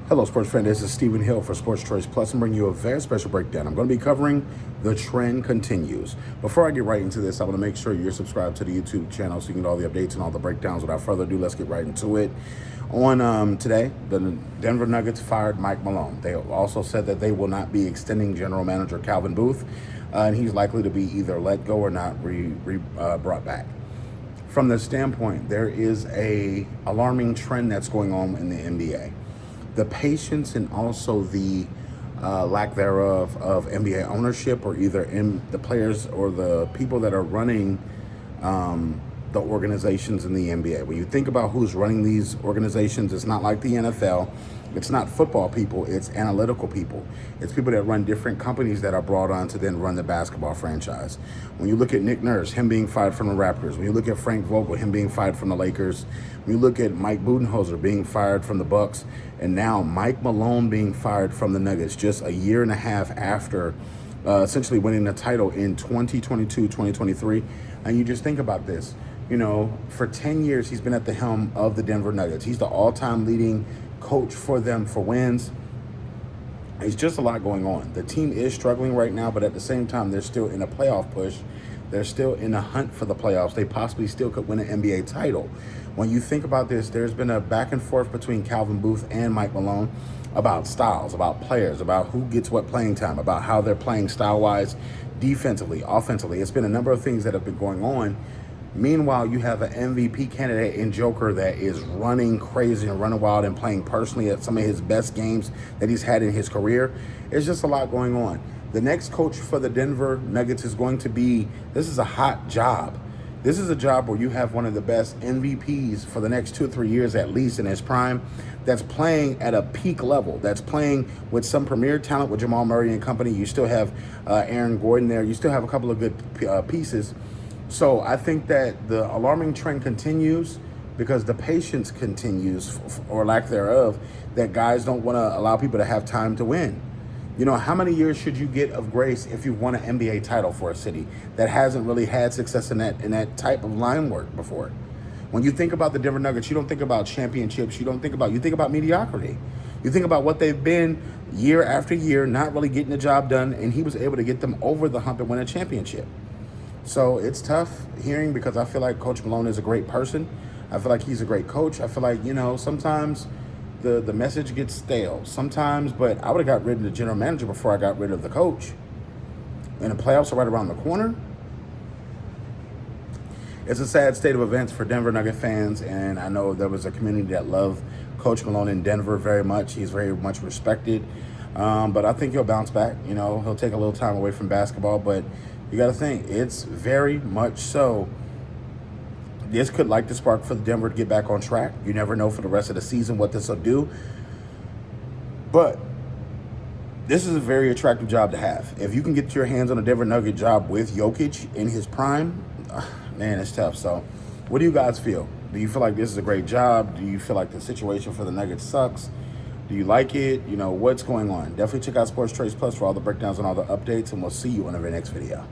Hello, sports fan. This is Stephen Hill for Sports Choice Plus. I'm bringing you a very special breakdown. I'm going to be covering the trend continues. Before I get right into this, I want to make sure you're subscribed to the YouTube channel so you can get all the updates and all the breakdowns. Without further ado, let's get right into it. On today, the Denver Nuggets fired Mike Malone. They also said that they will not be extending general manager Calvin Booth, and he's likely to be either let go or not brought back. From the standpoint, there is a alarming trend that's going on in the NBA. The patience and also the lack thereof of NBA ownership, or either in the players or the people that are running the organizations in the NBA. When you think about who's running these organizations, it's not like the NFL. It's not football people, it's analytical people. It's people that run different companies that are brought on to then run the basketball franchise. When you look at Nick Nurse, him being fired from the Raptors. When you look at Frank Vogel, him being fired from the Lakers. When you look at Mike Budenholzer being fired from the Bucks. And now Mike Malone being fired from the Nuggets just a year and a half after essentially winning the title in 2022, 2023. And you just think about this. You know, for 10 years, he's been at the helm of the Denver Nuggets. He's the all-time leading coach for them for wins. It's just a lot going on. The team is struggling right now, but at the same time, they're still in a playoff push. They're still in a hunt for the playoffs. They possibly still could win an NBA title. When you think about this, there's been a back and forth between Calvin Booth and Mike Malone about styles, about players, about who gets what playing time, about how they're playing style-wise, defensively, offensively. It's been a number of things that have been going on. Meanwhile, you have an MVP candidate in Joker that is running crazy and running wild and playing personally at some of his best games that he's had in his career. It's just a lot going on. The next coach for the Denver Nuggets is going to be, this is a hot job. This is a job where you have one of the best MVPs for the next 2 or 3 years, at least in his prime, that's playing at a peak level, that's playing with some premier talent with Jamal Murray and company. You still have Aaron Gordon there. You still have a couple of good pieces. So I think that the alarming trend continues because the patience continues, or lack thereof, that guys don't want to allow people to have time to win. You know, how many years should you get of grace if you've won an NBA title for a city that hasn't really had success in that type of line work before? When you think about the Denver Nuggets, you don't think about championships. You think about mediocrity. You think about what they've been year after year, not really getting the job done, and he was able to get them over the hump and win a championship. So it's tough hearing because I feel like Coach Malone is a great person. I feel like he's a great coach. I feel like, you know, sometimes the message gets stale sometimes, but I would have got rid of the general manager before I got rid of the coach. And the playoffs are right around the corner. It's a sad state of events for Denver Nugget fans, and I know there was a community that loved Coach Malone in Denver very much. He's very much respected, but I think he'll bounce back. You know, he'll take a little time away from basketball, but you got to think, it's very much so. This could light the spark for Denver to get back on track. You never know for the rest of the season what this will do. But this is a very attractive job to have. If you can get your hands on a Denver Nugget job with Jokic in his prime, man, it's tough. So what do you guys feel? Do you feel like this is a great job? Do you feel like the situation for the Nuggets sucks? Do you like it? You know, what's going on? Definitely check out Sports Choice Plus for all the breakdowns and all the updates, and we'll see you on our next video.